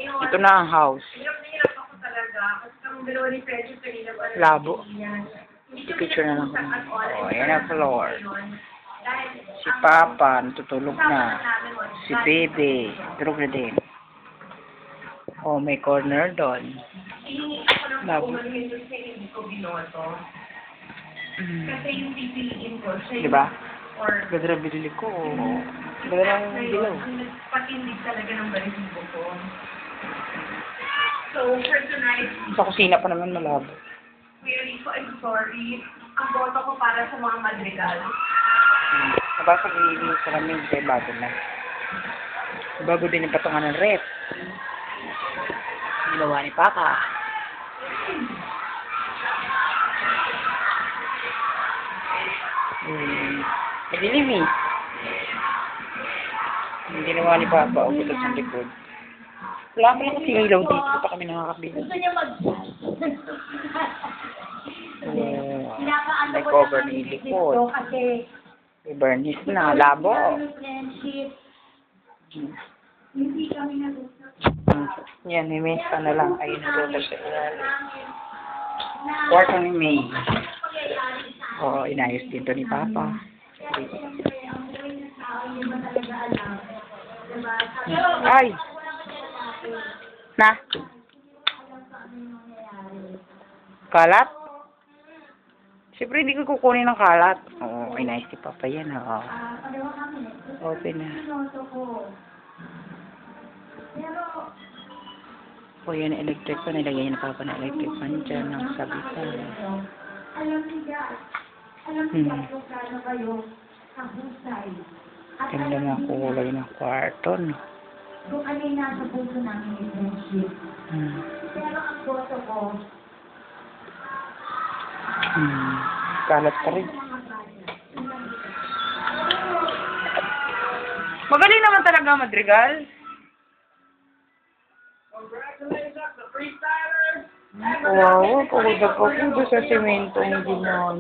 Ito na ang house. Labo. Picture na lang. Oh, ayan ang floor. Si Papa, natutulog na. Si Bebe, tulog na din. Oh, may corner doon. Labo. Diba? Ganda na binili ko. Ganda na bilaw. Patindig talaga ng balihibo ko. So, for tonight, Sa kusina pa naman malabo. really, so I'm sorry. Ang boto ko para sa mga madrigal. Nabasag yung sa namin, kaya bago na. Bago din yung patungan ng rep. Ginawa ni Papa. Madilim eh. Yung ginawa ni Papa, o butas ng likod. Wala pa lang kasi ilaw dito pa kami nakakabili. Gusto niya May cover ni likod. May varnish na, labo. Hindi kami nag-usap. Yan, may mesa na lang. Ayun, nagluto sa ilalim. Kwarto ni May. Oo, inayos dito ni Papa. Ay! Na? Kalat? Siyempre, hindi ko kukunin ng kalat. Oo, inayos ni Papa yan. Oo. Open na. O, yan ang electric fan. Nilagay niya na Papa na electric fan dyan. Nakasabitan. Ganda na kulay ng kwarto, no? Kung ano yung nasa puso namin yung friendship. Pero ang boto ko, Kalat pa rin. Magaling naman talaga Madrigal. Wow, pagod sa semento ang ginawa.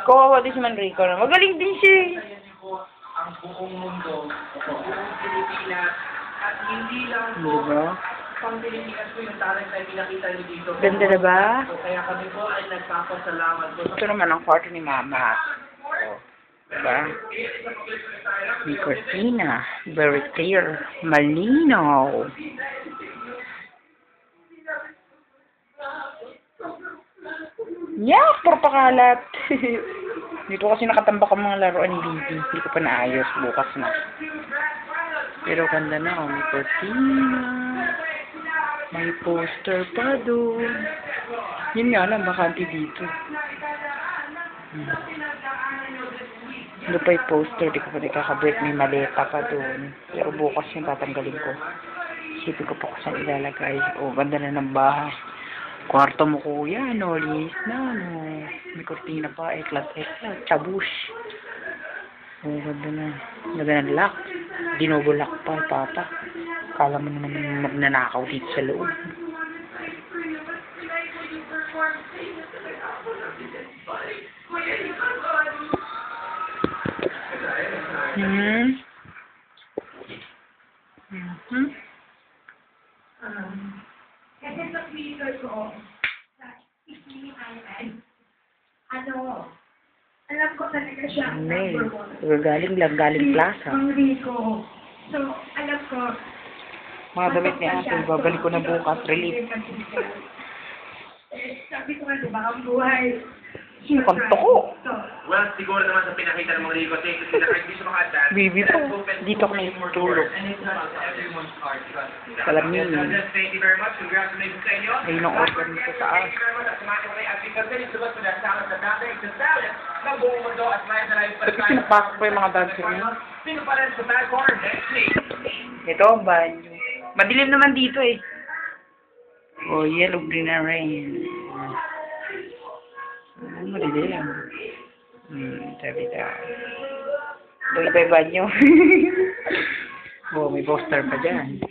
Kawawa din si Manrico na. Magaling din siya. Ang buong mundo, buong Pilipinas, at hindi lang po Diba? pang Pilipinas po yung talent na pinakita niyo dito. Ganda na ba? So, kaya kami po ay nagpapasalamat po. Ito naman ang kwarto ni Mama. Oh, diba? May cortina. Very clear. Malinaw. Yeah, puro pakalat. Dito kasi nakatambak ang mga laruan ni Bibi. Hindi ko pa naayos. Bukas na. Pero ganda na. Oh. May cortina. May poster pa doon. Yun nga lang, bakante dito. Ano pa yung poster? Di ko pa nakakabit. May maleta pa doon. Pero bukas yung tatanggalin ko. Isipin ko pa kung saan ilalagay. Oh, ganda na ng bahay. Kwarto mo kuya, no? Linis na, no? May cortina pa, eklat, chabush. Oh, ganda na. Ganda na lock. Dinobol lock pa, Papa. Kala mo naman magnanakaw dito sa loob. kasi sa Twitter ko, sa alam ko talaga siya ang number one. Galing plaza. Ang Rico. So, alam ko, Mga damit ni ate, babalik ko na bukas. Relief. sabi ko nga, diba, ang buhay. Yung kanto ko. Well, siguro naman sa pinakita ng mga Rico, thank you sila kahit di sa mga dad. Bibi po. Dito ako natutulog. And it's not everyone's heart. Alam niyo yun. Thank you very much. Congratulations sa inyo. Ayun ang organ nito sa taas. Thank you very much. At sumati ko kayo at pagkasalit sa mga talent na dati. It's a talent ng buong mundo at live na live pa Ba't pinapasok pa yung mga dancer niyo? Sino pa rin sa tag corner next week? Ito ang banyo. Madilim naman dito eh. Oh, yellow, green, and rain. Madilim. Sabi na. Doon pa yung banyo. Oh, may poster pa dyan.